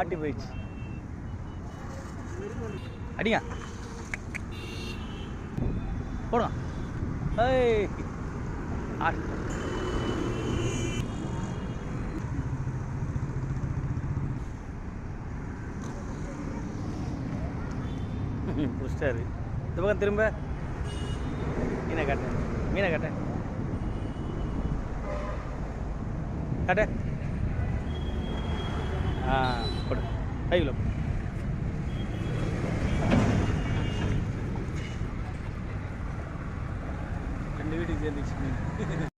வண்டி போயிடுச்சு. அடிங்க போடுங்க. ஏய் ஆடு புடிச்சிட்டாரு. இந்த பக்கம் திரும்ப மீனை காட்டேன், மீனை காட்டேன் காட்ட. போடு கையில் போடு. ரெண்டு வீட்டுக்கு சேர்ந்துச்சு மீன்.